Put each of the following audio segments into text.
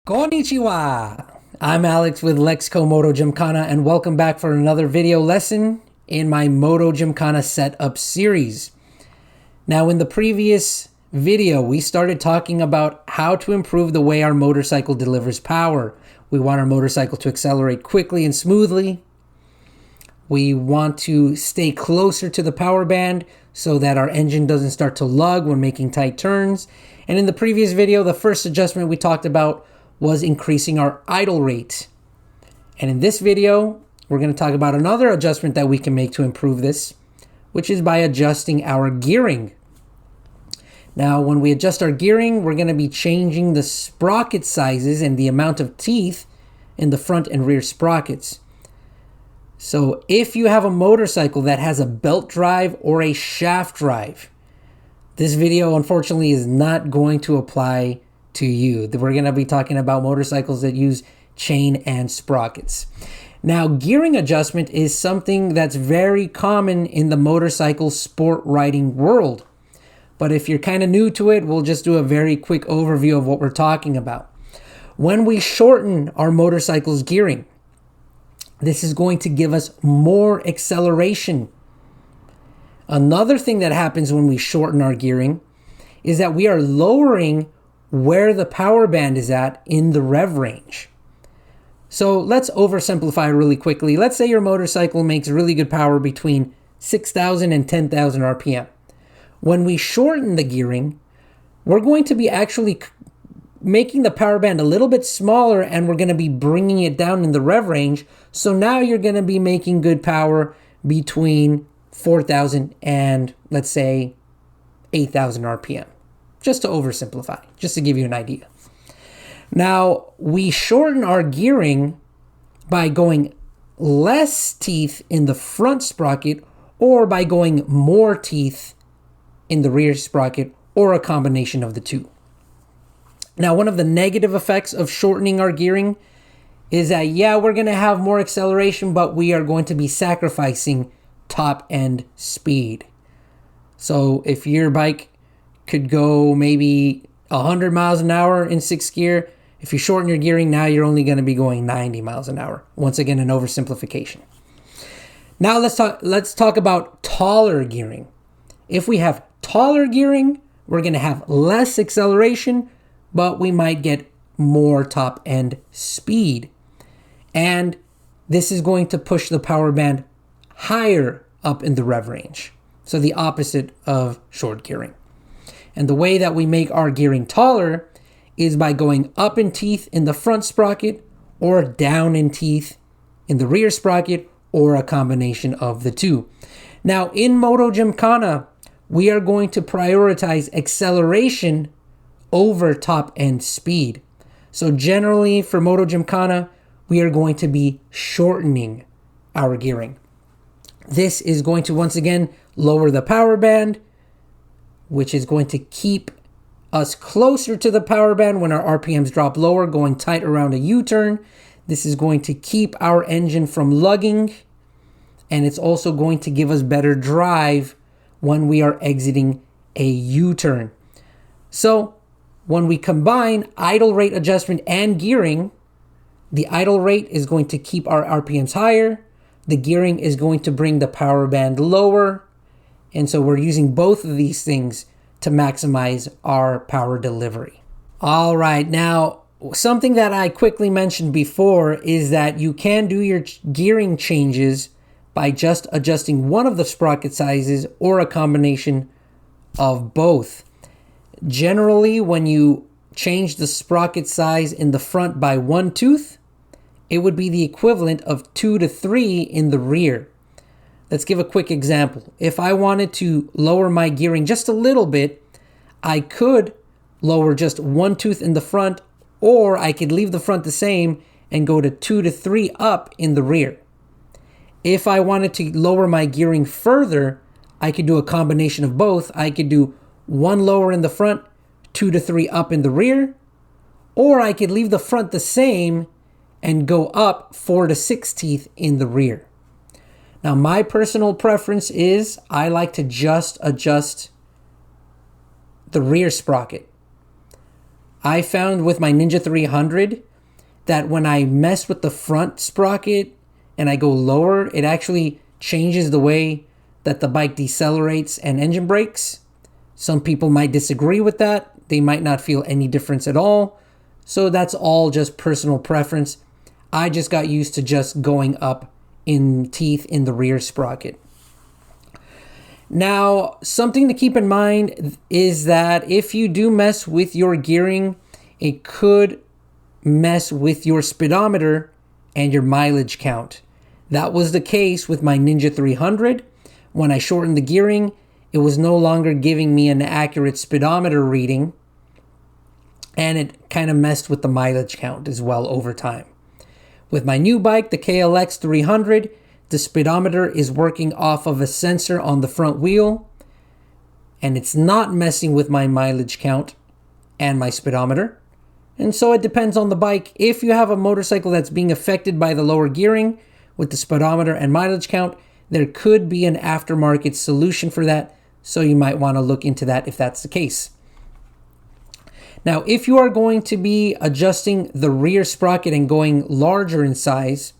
Konnichiwa! I'm Alex with Lexco Moto Gymkhana, and welcome back for another video lesson in my Moto Gymkhana setup series. Now, in the previous video, we started talking about how to improve the way our motorcycle delivers power. We want our motorcycle to accelerate quickly and smoothly. We want to stay closer to the power band so that our engine doesn't start to lug when making tight turns. And in the previous video, the first adjustment we talked about was increasing our idle rate. And in this video, we're going to talk about another adjustment that we can make to improve this, which is by adjusting our gearing. Now, when we adjust our gearing, we're going to be changing the sprocket sizes and the amount of teeth in the front and rear sprockets. So if you have a motorcycle that has a belt drive or a shaft drive, this video unfortunately is not going to apply to you. We're going to be talking about motorcycles that use chain and sprockets. Now, gearing adjustment is something that's very common in the motorcycle sport riding world. But if you're kind of new to it, we'll just do a very quick overview of what we're talking about. When we shorten our motorcycle's gearing, this is going to give us more acceleration. Another thing that happens when we shorten our gearing is that we are lowering where the power band is at in the rev range. So let's oversimplify really quickly. Let's say your motorcycle makes really good power between 6,000 and 10,000 RPM. When we shorten the gearing, we're going to be actually making the power band a little bit smaller, and we're going to be bringing it down in the rev range. So now you're going to be making good power between 4,000 and, let's say, 8,000 RPM. Just to oversimplify, just to give you an idea. Now, we shorten our gearing by going less teeth in the front sprocket or by going more teeth in the rear sprocket, or a combination of the two. Now, one of the negative effects of shortening our gearing is that, yeah, we're going to have more acceleration, but we are going to be sacrificing top end speed. So if your bike could go maybe 100 miles an hour in sixth gear, if you shorten your gearing, now you're only going to be going 90 miles an hour. Once again, an oversimplification. Now let's talk about taller gearing. If we have taller gearing, we're going to have less acceleration, but we might get more top end speed. And this is going to push the power band higher up in the rev range. So the opposite of short gearing. And the way that we make our gearing taller is by going up in teeth in the front sprocket or down in teeth in the rear sprocket, or a combination of the two. Now, in Moto Gymkhana, we are going to prioritize acceleration over top end speed. So generally for Moto Gymkhana, we are going to be shortening our gearing. This is going to once again lower the power band, which is going to keep us closer to the power band when our RPMs drop lower, going tight around a U-turn. This is going to keep our engine from lugging, and it's also going to give us better drive when we are exiting a U-turn. So when we combine idle rate adjustment and gearing, the idle rate is going to keep our RPMs higher. The gearing is going to bring the power band lower. And so we're using both of these things to maximize our power delivery. All right, now something that I quickly mentioned before is that you can do your gearing changes by just adjusting one of the sprocket sizes or a combination of both. Generally, when you change the sprocket size in the front by one tooth, it would be the equivalent of 2 to 3 in the rear. Let's give a quick example. If I wanted to lower my gearing just a little bit, I could lower just one tooth in the front, or I could leave the front the same and go to 2 to 3 up in the rear. If I wanted to lower my gearing further, I could do a combination of both. I could do one lower in the front, 2 to 3 up in the rear, or I could leave the front the same and go up 4 to 6 teeth in the rear. Now, my personal preference is I like to just adjust the rear sprocket. I found with my Ninja 300 that when I mess with the front sprocket and I go lower, it actually changes the way that the bike decelerates and engine brakes. Some people might disagree with that. They might not feel any difference at all. So that's all just personal preference. I just got used to just going up in teeth in the rear sprocket. Now, something to keep in mind is that if you do mess with your gearing, it could mess with your speedometer and your mileage count. That was the case with my Ninja 300. When I shortened the gearing, it was no longer giving me an accurate speedometer reading, and it kind of messed with the mileage count as well over time. With my new bike, the KLX 300, the speedometer is working off of a sensor on the front wheel, and it's not messing with my mileage count and my speedometer. And so it depends on the bike. If you have a motorcycle that's being affected by the lower gearing with the speedometer and mileage count, there could be an aftermarket solution for that. So you might want to look into that if that's the case. Now, if you are going to be adjusting the rear sprocket and going larger in size,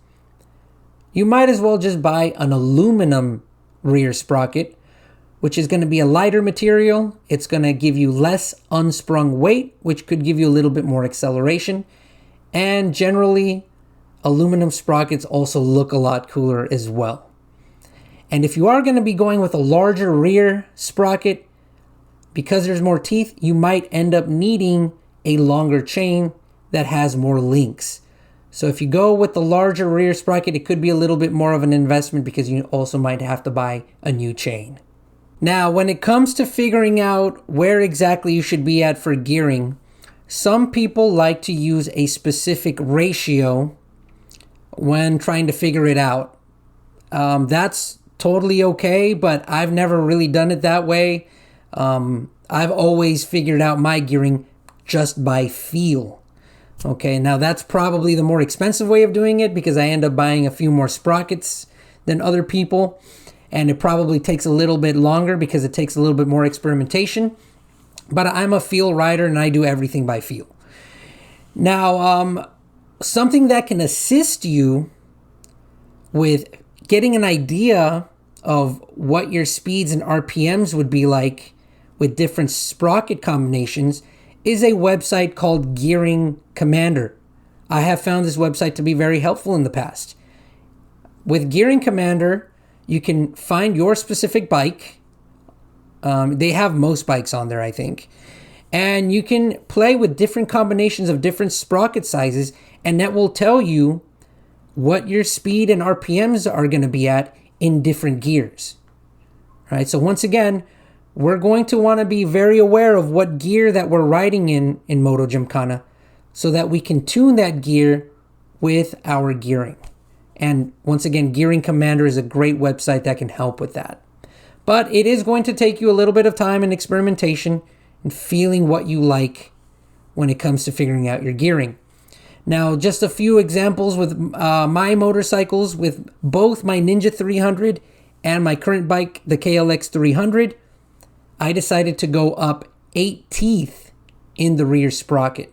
you might as well just buy an aluminum rear sprocket, which is going to be a lighter material. It's going to give you less unsprung weight, which could give you a little bit more acceleration. And generally, aluminum sprockets also look a lot cooler as well. And if you are going to be going with a larger rear sprocket, because there's more teeth, you might end up needing a longer chain that has more links. So if you go with the larger rear sprocket, it could be a little bit more of an investment because you also might have to buy a new chain. Now, when it comes to figuring out where exactly you should be at for gearing, some people like to use a specific ratio when trying to figure it out. That's totally okay, but I've never really done it that way. I've always figured out my gearing just by feel. Okay, now that's probably the more expensive way of doing it because I end up buying a few more sprockets than other people, and it probably takes a little bit longer because it takes a little bit more experimentation. But I'm a feel rider and I do everything by feel. Now, something that can assist you with getting an idea of what your speeds and RPMs would be like with different sprocket combinations is a website called Gearing Commander. I have found this website to be very helpful in the past. With Gearing Commander, you can find your specific bike. They have most bikes on there, I think. And you can play with different combinations of different sprocket sizes, and that will tell you what your speed and RPMs are going to be at in different gears. All right, so once again, we're going to want to be very aware of what gear that we're riding in Moto Gymkhana so that we can tune that gear with our gearing. And once again, Gearing Commander is a great website that can help with that. But it is going to take you a little bit of time and experimentation and feeling what you like when it comes to figuring out your gearing. Now, just a few examples with my motorcycles, with both my Ninja 300 and my current bike, the KLX 300, I decided to go up 8 teeth in the rear sprocket.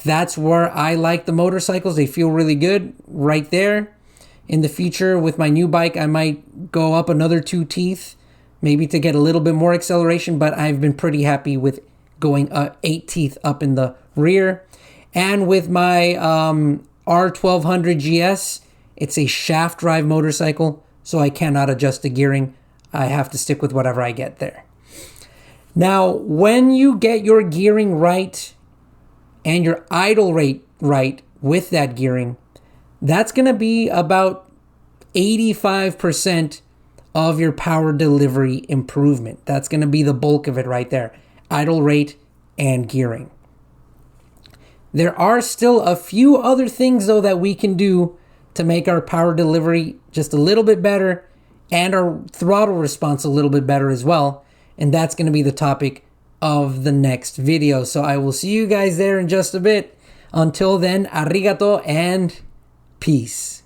That's where I like the motorcycles. They feel really good right there. In the future, with my new bike, I might go up another 2 teeth, maybe to get a little bit more acceleration, but I've been pretty happy with going 8 teeth up in the rear. And with my R1200 GS, it's a shaft drive motorcycle, so I cannot adjust the gearing. I have to stick with whatever I get there. Now, when you get your gearing right and your idle rate right with that gearing, that's going to be about 85% of your power delivery improvement. That's going to be the bulk of it right there. Idle rate and gearing. There are still a few other things, though, that we can do to make our power delivery just a little bit better and our throttle response a little bit better as well. And that's going to be the topic of the next video. So I will see you guys there in just a bit. Until then, arigato and peace.